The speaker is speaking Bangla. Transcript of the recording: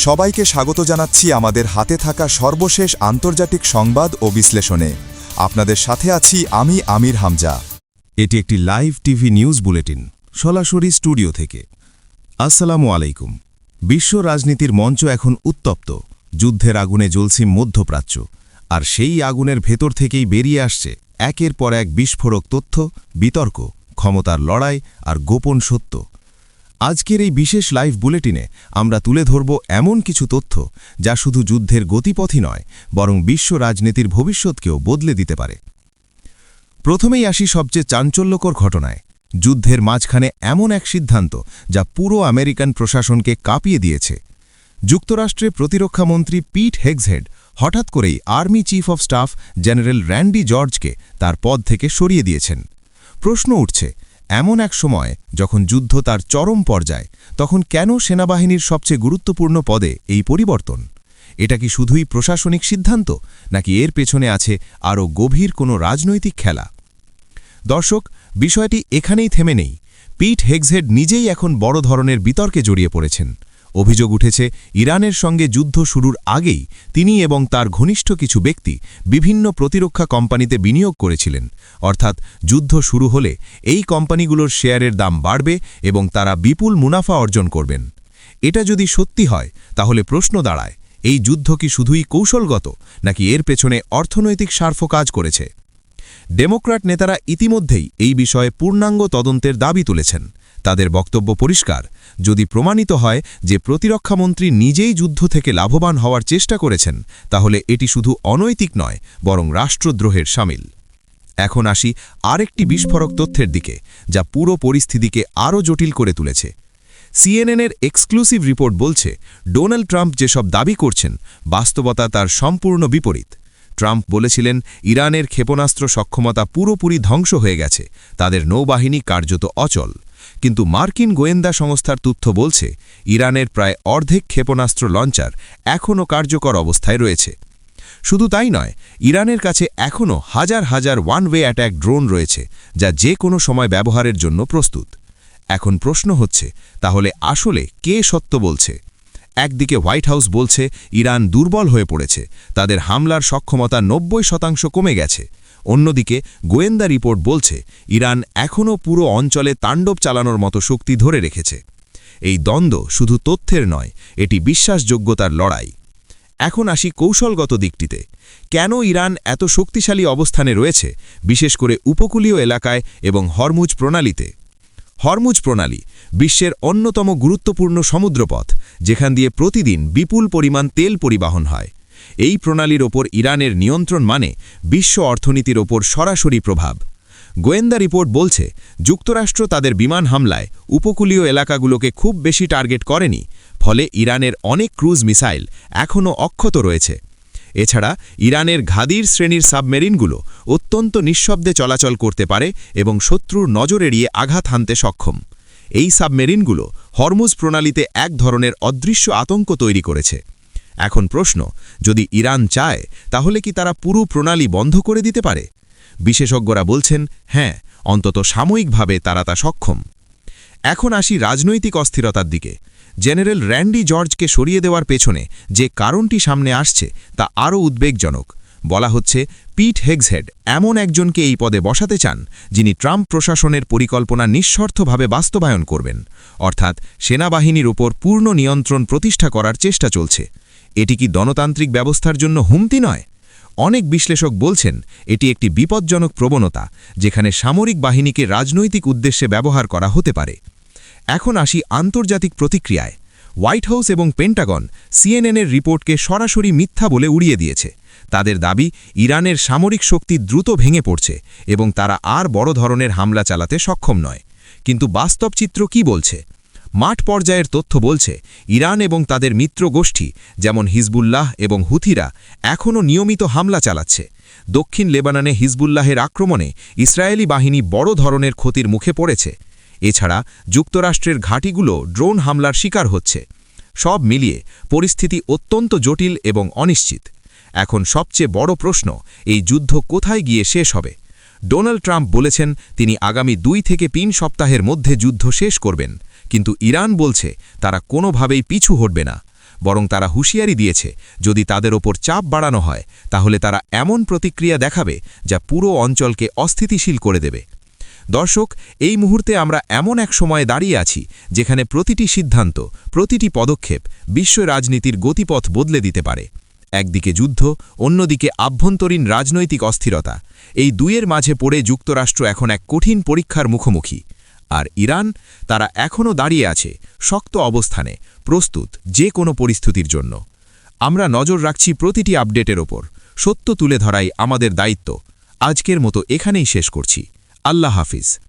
সবাইকে স্বাগত জানাচ্ছি আমাদের হাতে থাকা সর্বশেষ আন্তর্জাতিক সংবাদ ও বিশ্লেষণে। আপনাদের সাথে আছি আমি আমির হামজা। এটি একটি লাইভ টিভি নিউজ বুলেটিন সরাসরি স্টুডিও থেকে। আসসালামু আলাইকুম। বিশ্ব রাজনীতির মঞ্চ এখন উত্তপ্ত, যুদ্ধের আগুনে জ্বলছে মধ্যপ্রাচ্য, আর সেই আগুনের ভেতর থেকেই বেরিয়ে আসছে একের পর এক বিস্ফোরক তথ্য, বিতর্ক, ক্ষমতার লড়াই আর গোপন সত্য। আজকের এই বিশেষ লাইভ বুলেটিনে আমরা তুলে ধরব এমন কিছু তথ্য যা শুধু যুদ্ধের গতিপথই নয়, বরং বিশ্ব রাজনীতির ভবিষ্যৎকেও বদলে দিতে পারে। প্রথমেই আসি সবচেয়ে চাঞ্চল্যকর ঘটনায়, যুদ্ধের মাঝখানে এমন এক সিদ্ধান্ত যা পুরো আমেরিকান প্রশাসনকে কাঁপিয়ে দিয়েছে। যুক্তরাষ্ট্রের প্রতিরক্ষামন্ত্রী পিট হেগসহেড হঠাৎ করেই army chief of staff general Randy জর্জকে তার পদ থেকে সরিয়ে দিয়েছেন। প্রশ্ন উঠছে, এমন এক সময় যখন যুদ্ধ তার চরম পর্যায়ে, তখন কেন সেনাবাহিনীর সবচেয়ে গুরুত্বপূর্ণ পদে এই পরিবর্তন? এটা কি শুধুই প্রশাসনিক সিদ্ধান্ত, নাকি এর পেছনে আছে আরও গভীর কোনো রাজনৈতিক খেলা? দর্শক, বিষয়টি এখানেই থেমে নেই। পিট হেগসহেড নিজেই এখন বড় ধরনের বিতর্কে জড়িয়ে পড়েছেন। অভিযোগ উঠেছে, ইরানের সঙ্গে যুদ্ধ শুরুর আগেই তিনি এবং তার ঘনিষ্ঠ কিছু ব্যক্তি বিভিন্ন প্রতিরক্ষা কোম্পানিতে বিনিয়োগ করেছিলেন। অর্থাৎ যুদ্ধ শুরু হলে এই কোম্পানিগুলোর শেয়ারের দাম বাড়বে এবং তারা বিপুল মুনাফা অর্জন করবেন। এটা যদি সত্যি হয়, তাহলে প্রশ্ন দাঁড়ায়, এই যুদ্ধ কি শুধুই কৌশলগত, নাকি এর পেছনে অর্থনৈতিক স্বার্থ কাজ করেছে? ডেমোক্র্যাট নেতারা ইতিমধ্যেই এই বিষয়ে পূর্ণাঙ্গ তদন্তের দাবি তুলেছেন। তাদের বক্তব্য পরিষ্কার, যদি প্রমাণিত হয় যে প্রতিরক্ষামন্ত্রী নিজেই যুদ্ধ থেকে লাভবান হওয়ার চেষ্টা করেছেন, তাহলে এটি শুধু অনৈতিক নয়, বরং রাষ্ট্রদ্রোহের শামিল। এখন আসি আরেকটি বিস্ফোরক তথ্যের দিকে, যা পুরো পরিস্থিতিকে আরও জটিল করে তুলেছে। সিএনএনের এক্সক্লুসিভ রিপোর্ট বলছে, ডোনাল্ড ট্রাম্প যেসব দাবি করছেন, বাস্তবতা তার সম্পূর্ণ বিপরীত। ট্রাম্প বলেছিলেন, ইরানের ক্ষেপণাস্ত্র সক্ষমতা পুরোপুরি ধ্বংস হয়ে গেছে, তাদের নৌবাহিনী কার্যত অচল। কিন্তু মার্কিন গোয়েন্দা সংস্থার তথ্য বলছে, ইরানের প্রায় অর্ধেক ক্ষেপণাস্ত্র লঞ্চার এখনও কার্যকর অবস্থায় রয়েছে। শুধু তাই নয়, ইরানের কাছে এখনও হাজার হাজার ওয়ান ওয়ে অ্যাট্যাক ড্রোন রয়েছে, যা যে কোনো সময় ব্যবহারের জন্য প্রস্তুত। এখন প্রশ্ন হচ্ছে, তাহলে আসলে কে সত্য বলছে? একদিকে হোয়াইট হাউস বলছে ইরান দুর্বল হয়ে পড়েছে, তাদের হামলার সক্ষমতা 90% কমে গেছে। অন্যদিকে গোয়েন্দা রিপোর্ট বলছে ইরান এখনও পুরো অঞ্চলে তাণ্ডব চালানোর মতো শক্তি ধরে রেখেছে। এই দ্বন্দ্ব শুধু তথ্যের নয়, এটি বিশ্বাসযোগ্যতার লড়াই। এখন আসি কৌশলগত দিকটিতে। কেন ইরান এত শক্তিশালী অবস্থানে রয়েছে, বিশেষ করে উপকূলীয় এলাকায় এবং হরমুজ প্রণালীতে? হরমুজ প্রণালী বিশ্বের অন্যতম গুরুত্বপূর্ণ সমুদ্রপথ, যেখান দিয়ে প্রতিদিন বিপুল পরিমাণ তেল পরিবহন হয়। এই প্রণালীর ওপর ইরানের নিয়ন্ত্রণ মানে বিশ্ব অর্থনীতির ওপর সরাসরি প্রভাব। গোয়েন্দা রিপোর্ট বলছে, যুক্তরাষ্ট্র তাদের বিমান হামলায় উপকূলীয় এলাকাগুলোকে খুব বেশি টার্গেট করেনি, ফলে ইরানের অনেক ক্রুজ মিসাইল এখনও অক্ষত রয়েছে। এছাড়া ইরানের ঘাদির শ্রেণীর সাবমেরিনগুলো অত্যন্ত নিঃশব্দে চলাচল করতে পারে এবং শত্রুর নজর এড়িয়ে আঘাত হানতে সক্ষম। এই সাবমেরিনগুলো হরমুজ প্রণালীতে এক ধরনের অদৃশ্য আতঙ্ক তৈরি করেছে। এখন প্রশ্ন, যদি ইরান চায়, তাহলে কি তারা পুরো প্রণালী বন্ধ করে দিতে পারে? বিশেষজ্ঞরা বলছেন, হ্যাঁ, অন্তত সাময়িকভাবে তারা তা সক্ষম। এখন আসি রাজনৈতিক অস্থিরতার দিকে। জেনারেল র্যান্ডি জর্জকে সরিয়ে দেওয়ার পেছনে যে কারণটি সামনে আসছে, তা আরও উদ্বেগজনক। বলা হচ্ছে, পিট হেগসহেড এমন একজনকে এই পদে বসাতে চান, যিনি ট্রাম্প প্রশাসনের পরিকল্পনা নিঃশর্তভাবে বাস্তবায়ন করবেন। অর্থাৎ সেনাবাহিনীর উপর পূর্ণ নিয়ন্ত্রণ প্রতিষ্ঠা করার চেষ্টা চলছে। এটি কি গণতান্ত্রিক ব্যবস্থার জন্য হুমকি নয়? অনেক বিশ্লেষক বলছেন, এটি একটি বিপজ্জনক প্রবণতা, যেখানে সামরিক বাহিনীকে রাজনৈতিক উদ্দেশ্যে ব্যবহার করা হতে পারে। এখন আসি আন্তর্জাতিক প্রতিক্রিয়ায়। হোয়াইট হাউস এবং পেন্টাগন সিএনএনের রিপোর্টকে সরাসরি মিথ্যা বলে উড়িয়ে দিয়েছে। তাদের দাবি, ইরানের সামরিক শক্তি দ্রুত ভেঙে পড়ছে এবং তারা আর বড় ধরনের হামলা চালাতে সক্ষম নয়। কিন্তু বাস্তব চিত্র কি বলছে? মাঠ পর্যায়ের তথ্য বলছে, ইরান এবং তাদের মিত্র গোষ্ঠী যেমন হিজবুল্লাহ এবং হুথিরা এখনও নিয়মিত হামলা চালাচ্ছে। দক্ষিণ লেবাননে হিজবুল্লাহের আক্রমণে ইসরায়েলি বাহিনী বড় ধরনের ক্ষতির মুখে পড়েছে। এছাড়া যুক্তরাষ্ট্রের ঘাঁটিগুলো ড্রোন হামলার শিকার হচ্ছে। সব মিলিয়ে পরিস্থিতি অত্যন্ত জটিল এবং অনিশ্চিত। এখন সবচেয়ে বড় প্রশ্ন, এই যুদ্ধ কোথায় গিয়ে শেষ হবে? ডোনাল্ড ট্রাম্প বলেছেন তিনি আগামী 2 থেকে 3 সপ্তাহের মধ্যে যুদ্ধ শেষ করবেন, কিন্তু ইরান বলছে তারা কোনোভাবেই পিছু হটবে না। বরং তারা হুঁশিয়ারি দিয়েছে যদি তাদের ওপর চাপ বাড়ানো হয় তাহলে তারা এমন প্রতিক্রিয়া দেখাবে যা পুরো অঞ্চলকে অস্থিতিশীল করে দেবে। দর্শক, এই মুহূর্তে আমরা এমন এক সময়ে দাঁড়িয়ে আছি যেখানে প্রতিটি সিদ্ধান্ত, প্রতিটি পদক্ষেপ বিশ্ব রাজনীতির গতিপথ বদলে দিতে পারে। একদিকে যুদ্ধ, অন্যদিকে আভ্যন্তরীণ রাজনৈতিক অস্থিরতা। এই দুইয়ের মাঝে পড়ে যুক্তরাষ্ট্র এখন এক কঠিন পরীক্ষার মুখোমুখি। আর ইরান, তারা এখনও দাঁড়িয়ে আছে শক্ত অবস্থানে, প্রস্তুত যে কোনো পরিস্থিতির জন্য। আমরা নজর রাখছি প্রতিটি আপডেটের ওপর। সত্য তুলে ধরাই আমাদের দায়িত্ব। আজকের মতো এখানেই শেষ করছি। আল্লাহ হাফিজ।